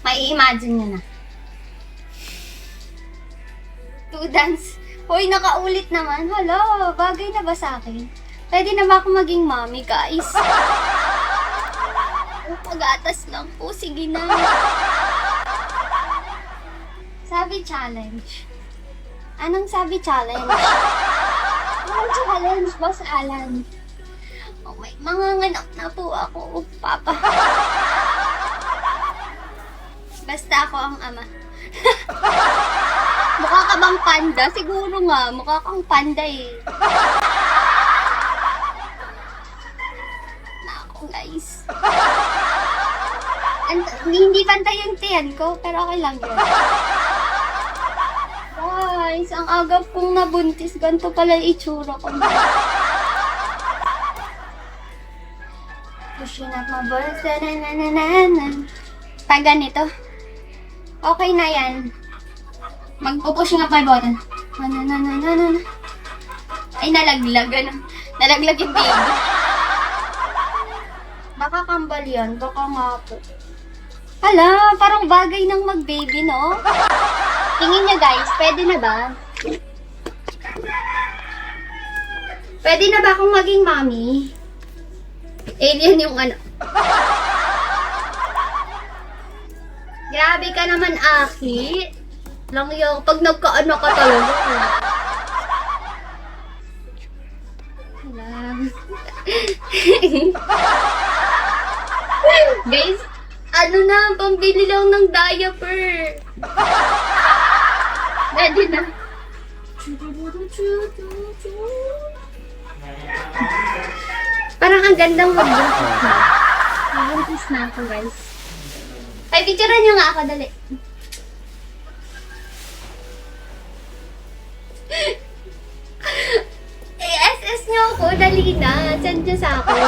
May imagine nyo na. To dance. Hoy, nakaulit naman. Hala, bagay na ba sa akin? Pwede na ba ako maging mommy, guys? Pag-atas lang po. Sige na. Sabi challenge. Anong sabi challenge? Anong challenge, Boss Alan? Oh my, manganganak na po ako, Papa. Basta ako ang ama. Mukha ka bang panda? Siguro nga, mukha kang panda eh. Nako guys. Hindi pantay yung tiyan ko, pero okay lang yun. Guys, ang agap kong nabuntis, ganito pala yung itsura ko. Pushing up my balls, pag ganito, okay na yan. Magpupushing up my button. Ay, nalaglag. Nalaglag yung baby. Baka kambal yan. Baka nga po. Hala, parang bagay ng mag-baby, no? Tingin niya, guys. Pwede na ba? Pwede na ba akong maging mommy? Alien yung ano. Grabe ka naman, Aki. Lang yung pag nagka-ano ka talaga. Guys, ano na, pambili lang ng diaper. Ready na. Parang ang gandang magbuntis na. Magbuntis na ako, guys. Ay, picturean nyo nga ako, dali. SS nyo ako, dali na. Send nyo sa akin.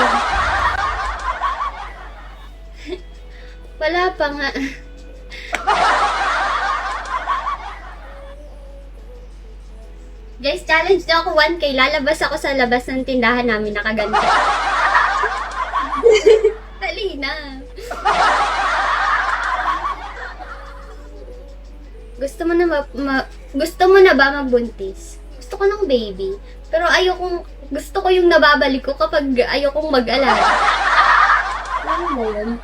Wala pa nga. Guys, challenge na ako 1K. Lalabas ako sa labas ng tindahan namin nakaganto. Dali na. Gusto mo na ba magbuntis? Gusto ko ng baby. Pero gusto ko yung nababalik ko kapag ayokong mag-alaga. Ano mo yun?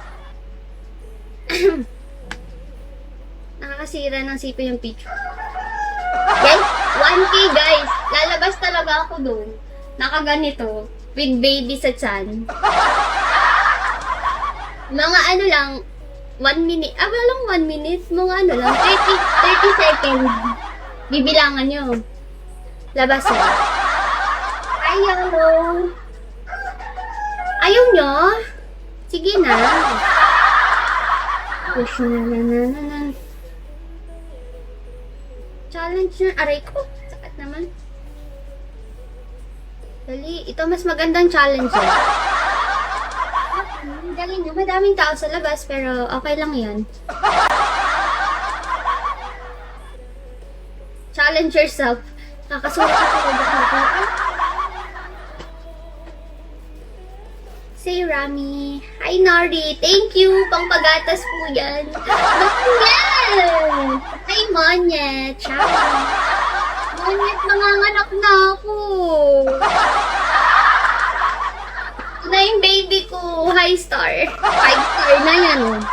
Nakakasira ng sipa yung picture. Guys, 1K guys. Lalabas talaga ako dun. Nakaganito. With baby sa tiyan. Mga ano lang, 1 minute. Walang 1 minute. Mga ano lang, 30 seconds. Bibilangan nyo. Labas na. Ayaw. Ayaw nyo? Sige na. Push na. Challenge na. Aray ko. Sakit naman. Dali. Ito mas magandang challenge. Dali nyo. Madaming tao sa labas pero okay lang yan. Challenge yourself. Nakasulat ako ba? Say Rami. Hi Nari. Thank you. Pangpagatas po yan. Monyet! Hi Monyet. Ciao. Monyet, nanganganak na ako. Ito na yung baby ko. Hi Star. 5 star na yan.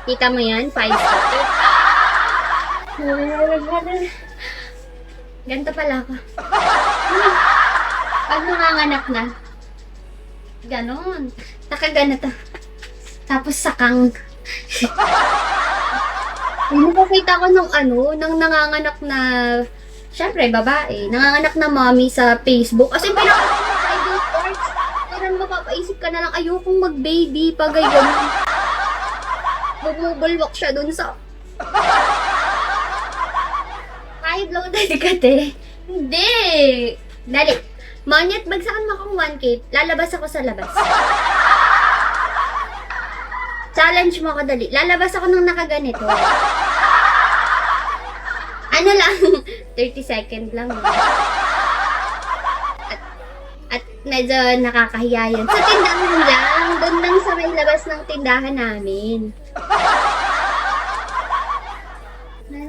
Kita mo yan? 5 star. Ganito pala ako. Pag nanganganak na, ganon. Nakaganito. Tapos sakang. Nakakita ko nung nang nanganganak na, syempre, babae. Nanganganak na mommy sa Facebook. Kasi pinakita ko sa private parts. Parang mapapaisip ka na lang, ayokong mag-baby pag ganyan. Bumubulwak siya dun sa... High bloated ka, te. Hindi. Dali. Monyet, bagsakan mo akong 1K. Lalabas ako sa labas. Challenge mo ako, dali. Lalabas ako nung nakaganito. Ano lang, 30 second lang. At medyo nakakahiya yun. Sa tindahan lang. Doon lang sa may labas ng tindahan namin.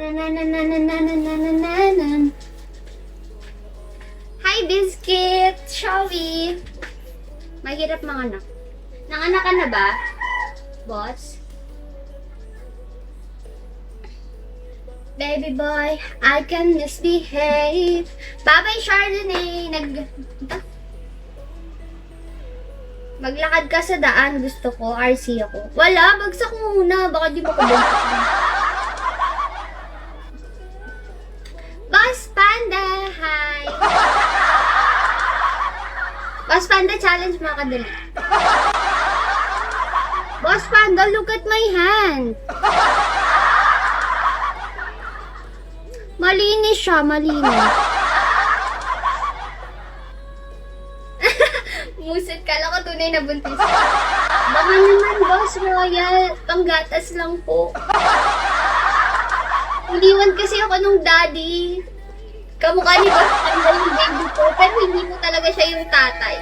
Tananananananananananan. Hi, Biscuit! Shawi! Mahirap mga anak. Nanganak ka na ba, boss? Baby boy, I can misbehave. Bye-bye, Chardonnay. Maglakad ka sa daan, gusto ko. RC ako. Wala, bagsak muna. Baka di mo ko bagsak. Boss Panda, hi. Boss Panda, challenge mga kadali. Boss Panda, look at my hand. Malinis siya, malinis. Musit ka lang, tunay na buntis. Baka naman, Boss Royal, panggatas lang po. Iniwan kasi ako nung daddy. Kamukha ni Boss Panda yung baby ko, pero hindi mo talaga siya yung tatay.